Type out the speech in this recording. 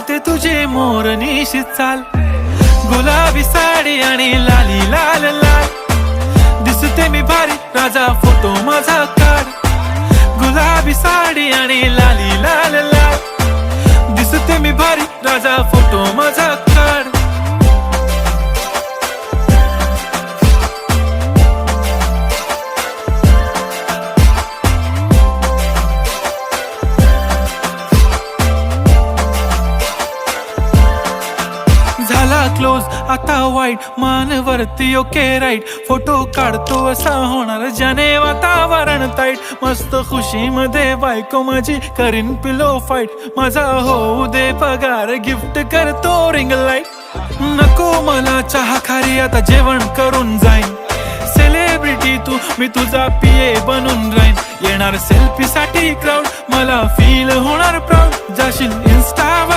आवडते तुझे मोरनीशी चाल, गुलाबी साडी आणि लाली लाल लाल. दिसते मी भारी राजा फोटो माझा काढ, गुलाबी साडी आणि लाली लाल लाल. दिसते मी भारी राजा फोटो माझा काढ. झाला क्लोज आता वाईट, मानवरती ओके राईट. फोटो काढतो असा होणार ज्याने वातावरण ताईट. मस्त खुशी मध्ये बायको माझी करीन पिलो फाईट. माझा होऊ दे पगार, गिफ्ट करतो रिंग लाईट. नको मला चहा खारी, आता जेवण करून जाईन. सेलिब्रिटी तू, मी तुझा पिये बनून राहीन. येणार सेल्फी साठी क्राऊड, मला फील होणार प्राऊड. जाशील इन्स्टावर